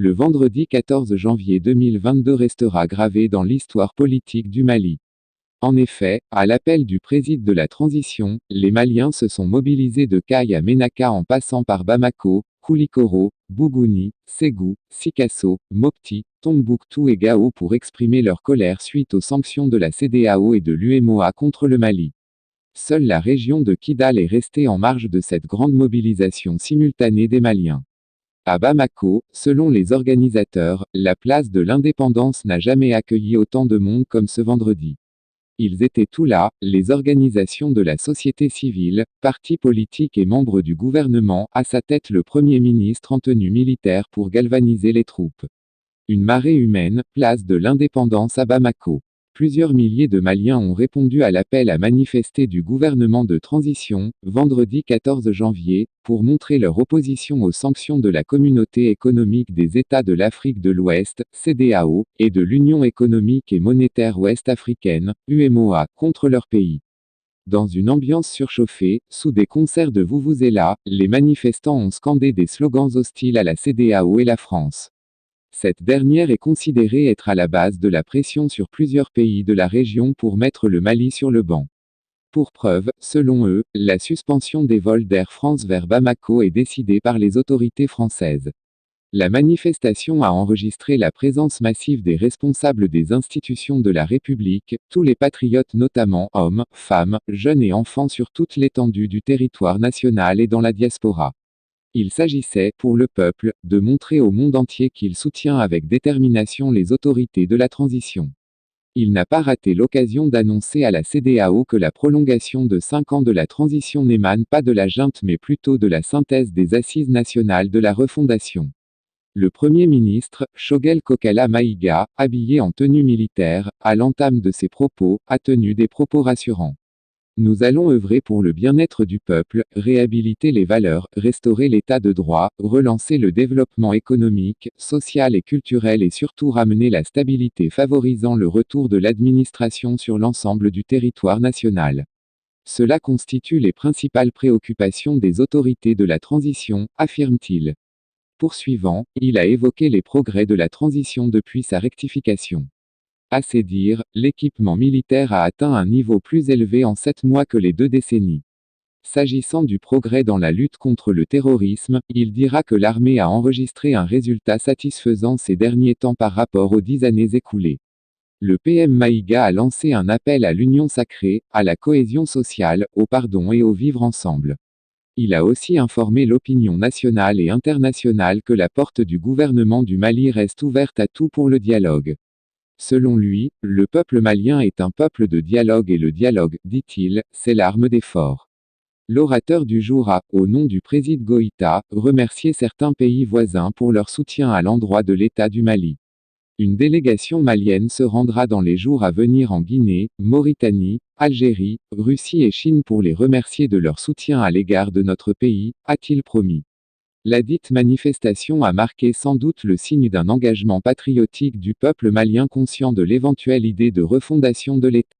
Le vendredi 14 janvier 2022 restera gravé dans l'histoire politique du Mali. En effet, à l'appel du président de la transition, les Maliens se sont mobilisés de Kayes à Ménaka en passant par Bamako, Koulikoro, Bougouni, Ségou, Sikasso, Mopti, Tombouctou et Gao pour exprimer leur colère suite aux sanctions de la CEDEAO et de l'UEMOA contre le Mali. Seule la région de Kidal est restée en marge de cette grande mobilisation simultanée des Maliens. À Bamako, selon les organisateurs, la place de l'Indépendance n'a jamais accueilli autant de monde comme ce vendredi. Ils étaient tous là, les organisations de la société civile, partis politiques et membres du gouvernement, à sa tête le Premier ministre en tenue militaire pour galvaniser les troupes. Une marée humaine, place de l'Indépendance à Bamako. Plusieurs milliers de Maliens ont répondu à l'appel à manifester du gouvernement de transition, vendredi 14 janvier, pour montrer leur opposition aux sanctions de la Communauté économique des États de l'Afrique de l'Ouest, CEDEAO, et de l'Union économique et monétaire ouest-africaine, UEMOA, contre leur pays. Dans une ambiance surchauffée, sous des concerts de vuvuzela, les manifestants ont scandé des slogans hostiles à la CEDEAO et la France. Cette dernière est considérée être à la base de la pression sur plusieurs pays de la région pour mettre le Mali sur le banc. Pour preuve, selon eux, la suspension des vols d'Air France vers Bamako est décidée par les autorités françaises. La manifestation a enregistré la présence massive des responsables des institutions de la République, tous les patriotes notamment hommes, femmes, jeunes et enfants sur toute l'étendue du territoire national et dans la diaspora. Il s'agissait, pour le peuple, de montrer au monde entier qu'il soutient avec détermination les autorités de la transition. Il n'a pas raté l'occasion d'annoncer à la CEDEAO que la prolongation de 5 ans de la transition n'émane pas de la junte mais plutôt de la synthèse des assises nationales de la refondation. Le Premier ministre, Choguel Kokala Maïga, habillé en tenue militaire, à l'entame de ses propos, a tenu des propos rassurants. Nous allons œuvrer pour le bien-être du peuple, réhabiliter les valeurs, restaurer l'état de droit, relancer le développement économique, social et culturel et surtout ramener la stabilité favorisant le retour de l'administration sur l'ensemble du territoire national. Cela constitue les principales préoccupations des autorités de la transition, affirme-t-il. Poursuivant, il a évoqué les progrès de la transition depuis sa rectification. À ses dires, l'équipement militaire a atteint un niveau plus élevé en 7 mois que les 2 décennies. S'agissant du progrès dans la lutte contre le terrorisme, il dira que l'armée a enregistré un résultat satisfaisant ces derniers temps par rapport aux 10 années écoulées. Le PM Maïga a lancé un appel à l'union sacrée, à la cohésion sociale, au pardon et au vivre ensemble. Il a aussi informé l'opinion nationale et internationale que la porte du gouvernement du Mali reste ouverte à tout pour le dialogue. Selon lui, le peuple malien est un peuple de dialogue et le dialogue, dit-il, c'est l'arme des forts. L'orateur du jour a, au nom du président Goïta, remercié certains pays voisins pour leur soutien à l'endroit de l'État du Mali. Une délégation malienne se rendra dans les jours à venir en Guinée, Mauritanie, Algérie, Russie et Chine pour les remercier de leur soutien à l'égard de notre pays, a-t-il promis. Ladite manifestation a marqué sans doute le signe d'un engagement patriotique du peuple malien conscient de l'éventuelle idée de refondation de l'État.